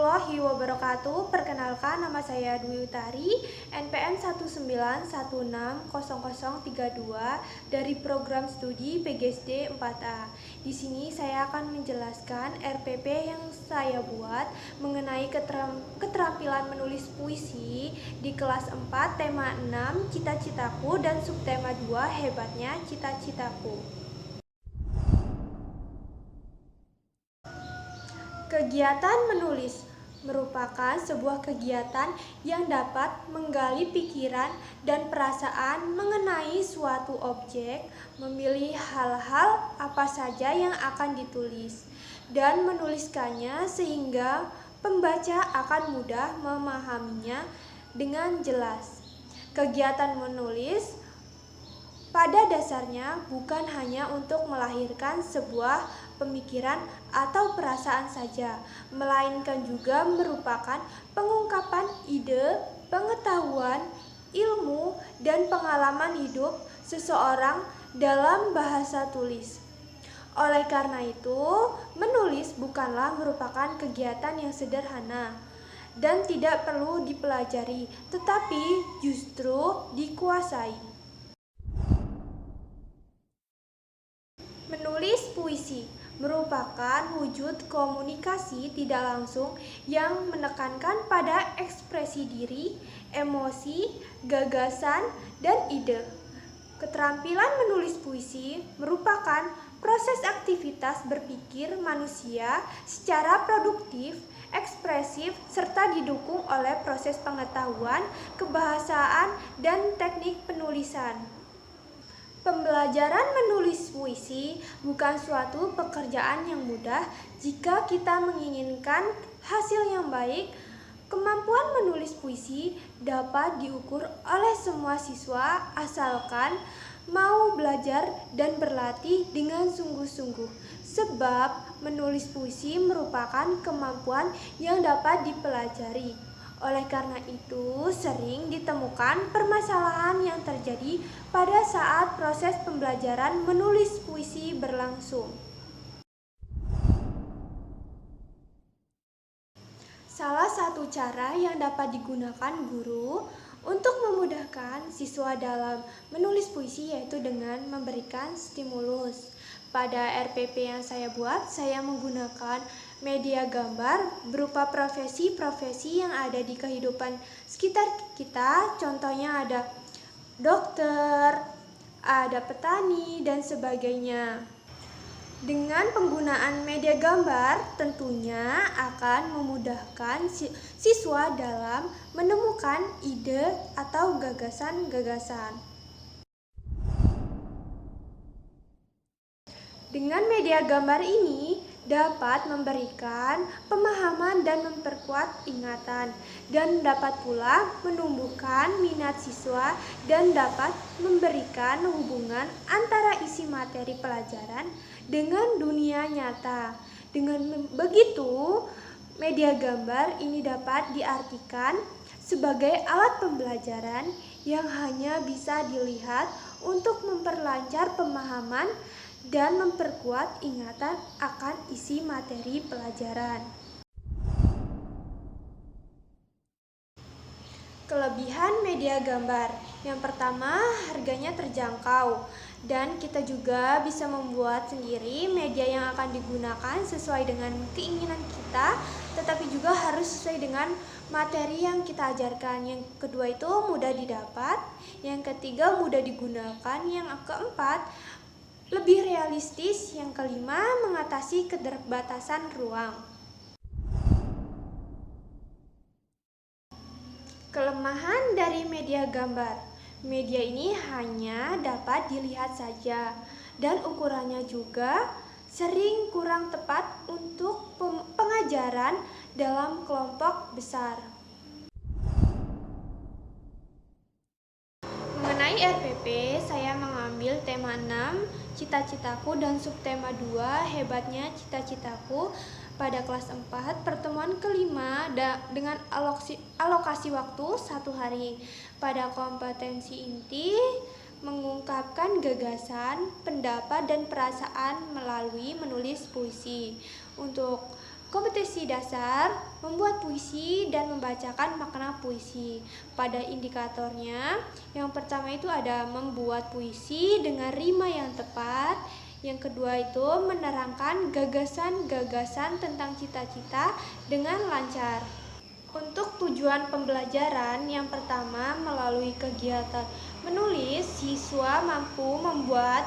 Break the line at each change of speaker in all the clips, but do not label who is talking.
warahmatullahi wabarakatuh. Perkenalkan, nama saya Dwi Utari, NPM 191600032 dari program studi PGSD 4A. Di sini saya akan menjelaskan RPP yang saya buat mengenai keterampilan menulis puisi di kelas 4, tema 6, cita-citaku, dan subtema 2, hebatnya cita-citaku. Kegiatan menulis merupakan sebuah kegiatan yang dapat menggali pikiran dan perasaan mengenai suatu objek, memilih hal-hal apa saja yang akan ditulis, dan menuliskannya sehingga pembaca akan mudah memahaminya dengan jelas. Kegiatan menulis pada dasarnya bukan hanya untuk melahirkan sebuah pemikiran atau perasaan saja, melainkan juga merupakan pengungkapan ide, pengetahuan, ilmu, dan pengalaman hidup seseorang dalam bahasa tulis. Oleh karena itu, menulis bukanlah merupakan kegiatan yang sederhana dan tidak perlu dipelajari, tetapi justru dikuasai. Menulis puisi merupakan wujud komunikasi tidak langsung yang menekankan pada ekspresi diri, emosi, gagasan, dan ide. Keterampilan menulis puisi merupakan proses aktivitas berpikir manusia secara produktif, ekspresif, serta didukung oleh proses pengetahuan, kebahasaan, dan teknik penulisan. Pembelajaran menulis puisi bukan suatu pekerjaan yang mudah jika kita menginginkan hasil yang baik. Kemampuan menulis puisi dapat diukur oleh semua siswa asalkan mau belajar dan berlatih dengan sungguh-sungguh. Sebab menulis puisi merupakan kemampuan yang dapat dipelajari. Oleh karena itu, sering ditemukan permasalahan yang terjadi pada saat proses pembelajaran menulis puisi berlangsung. Salah satu cara yang dapat digunakan guru untuk memudahkan siswa dalam menulis puisi yaitu dengan memberikan stimulus. Pada RPP yang saya buat, saya menggunakan media gambar berupa profesi-profesi yang ada di kehidupan sekitar kita. Contohnya ada dokter, ada petani, dan sebagainya. Dengan penggunaan media gambar tentunya akan memudahkan siswa dalam menemukan ide atau gagasan-gagasan. Dengan media gambar ini dapat memberikan pemahaman dan memperkuat ingatan, dan dapat pula menumbuhkan minat siswa dan dapat memberikan hubungan antara isi materi pelajaran dengan dunia nyata. Dengan begitu, media gambar ini dapat diartikan sebagai alat pembelajaran yang hanya bisa dilihat untuk memperlancar pemahaman dan memperkuat ingatan akan isi materi pelajaran. Kelebihan media gambar. Yang pertama, harganya terjangkau dan kita juga bisa membuat sendiri media yang akan digunakan sesuai dengan keinginan kita, tetapi juga harus sesuai dengan materi yang kita ajarkan. Yang kedua itu mudah didapat, yang ketiga mudah digunakan, yang keempat lebih realistis, yang kelima mengatasi keterbatasan ruang. Kelemahan dari media gambar. Media ini hanya dapat dilihat saja dan ukurannya juga sering kurang tepat untuk pengajaran dalam kelompok besar. Mengenai RPP, saya mengambil tema 6, cita-citaku, dan subtema 2, hebatnya cita-citaku pada kelas 4, pertemuan kelima dengan alokasi waktu 1 hari. Pada kompetensi inti, mengungkapkan gagasan, pendapat, dan perasaan melalui menulis puisi. Untuk Kompetensi dasar, membuat puisi dan membacakan makna puisi. Pada indikatornya, yang pertama itu ada membuat puisi dengan rima yang tepat. Yang kedua itu menerangkan gagasan-gagasan tentang cita-cita dengan lancar. Untuk tujuan pembelajaran, yang pertama melalui kegiatan menulis, siswa mampu membuat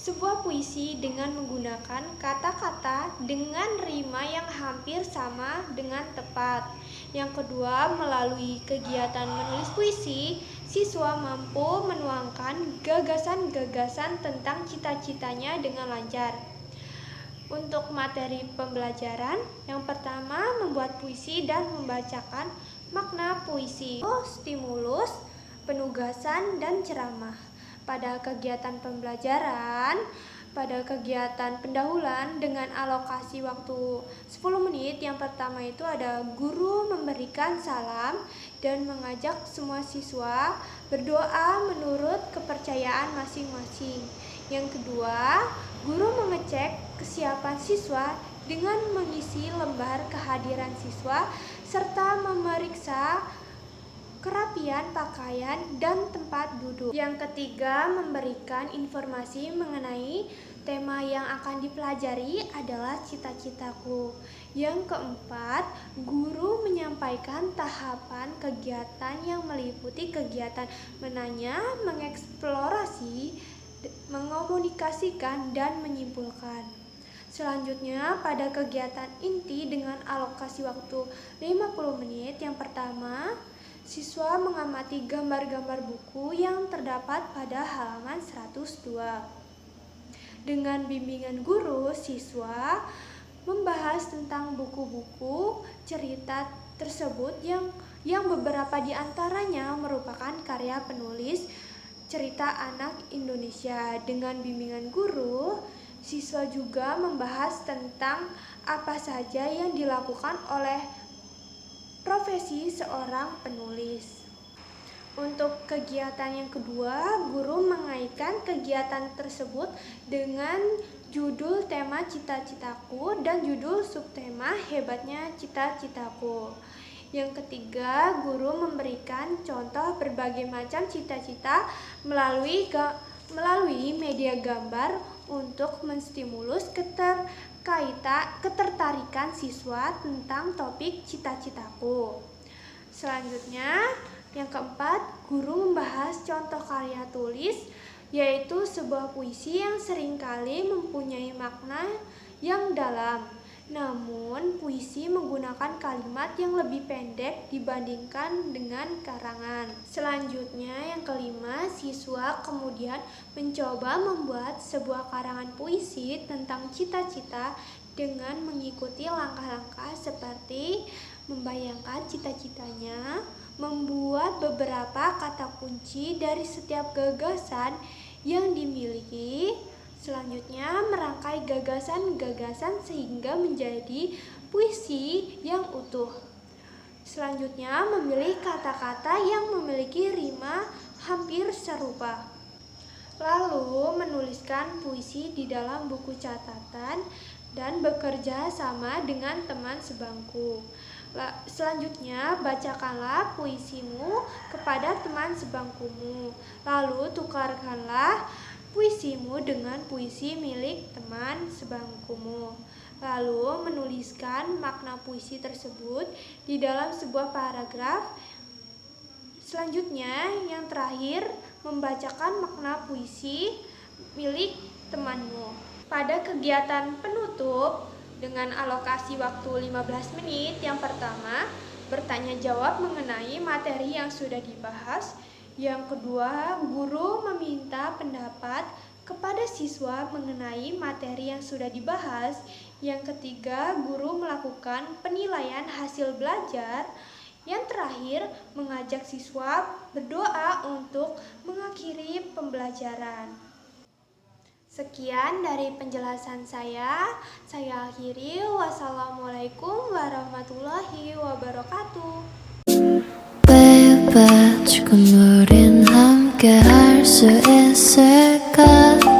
sebuah puisi dengan menggunakan kata-kata dengan rima yang hampir sama dengan tepat. Yang kedua, melalui kegiatan menulis puisi, siswa mampu menuangkan gagasan-gagasan tentang cita-citanya dengan lancar. Untuk materi pembelajaran, yang pertama membuat puisi dan membacakan makna puisi. Stimulus, penugasan, dan ceramah. Pada kegiatan pembelajaran, pada kegiatan pendahuluan dengan alokasi waktu 10 menit, yang pertama itu ada guru memberikan salam dan mengajak semua siswa berdoa menurut kepercayaan masing-masing. Yang kedua, guru mengecek kesiapan siswa dengan mengisi lembar kehadiran siswa serta memeriksa kerapian pakaian dan tempat duduk. Yang ketiga, memberikan informasi mengenai tema yang akan dipelajari adalah cita-citaku. Yang keempat, guru menyampaikan tahapan kegiatan yang meliputi kegiatan menanya, mengeksplorasi, mengomunikasikan, dan menyimpulkan. Selanjutnya, pada kegiatan inti dengan alokasi waktu 50 menit, yang pertama, siswa mengamati gambar-gambar buku yang terdapat pada halaman 102. Dengan bimbingan guru, siswa membahas tentang buku-buku cerita tersebut yang beberapa di antaranya merupakan karya penulis cerita anak Indonesia. Dengan bimbingan guru, siswa juga membahas tentang apa saja yang dilakukan oleh profesi seorang penulis. Untuk kegiatan yang kedua, guru mengaitkan kegiatan tersebut dengan judul tema cita-citaku dan judul subtema hebatnya cita-citaku. Yang ketiga, guru memberikan contoh berbagai macam cita-cita melalui media gambar untuk menstimulus ketertarikan siswa tentang topik cita-citaku. Selanjutnya, yang keempat, guru membahas contoh karya tulis, yaitu sebuah puisi yang seringkali mempunyai makna yang dalam. Namun, puisi menggunakan kalimat yang lebih pendek dibandingkan dengan karangan. Selanjutnya, yang kelima, siswa kemudian mencoba membuat sebuah karangan puisi tentang cita-cita dengan mengikuti langkah-langkah seperti membayangkan cita-citanya, membuat beberapa kata kunci dari setiap gagasan yang dimiliki. Selanjutnya, merangkai gagasan-gagasan sehingga menjadi puisi yang utuh. Selanjutnya, memilih kata-kata yang memiliki rima hampir serupa. Lalu, menuliskan puisi di dalam buku catatan dan bekerja sama dengan teman sebangku. Selanjutnya, bacakanlah puisimu kepada teman sebangkumu. Lalu, tukarkanlah puisimu dengan puisi milik teman sebangkumu. Lalu, menuliskan makna puisi tersebut di dalam sebuah paragraf. Selanjutnya, yang terakhir, membacakan makna puisi milik temanmu. Pada kegiatan penutup dengan alokasi waktu 15 menit, yang pertama, bertanya jawab mengenai materi yang sudah dibahas. Yang kedua, guru meminta pendapat kepada siswa mengenai materi yang sudah dibahas. Yang ketiga, guru melakukan penilaian hasil belajar. Yang terakhir, mengajak siswa berdoa untuk mengakhiri pembelajaran. Sekian dari penjelasan saya akhiri. Wassalamualaikum warahmatullahi wabarakatuh.
지금 우린 함께 할 수 있을까?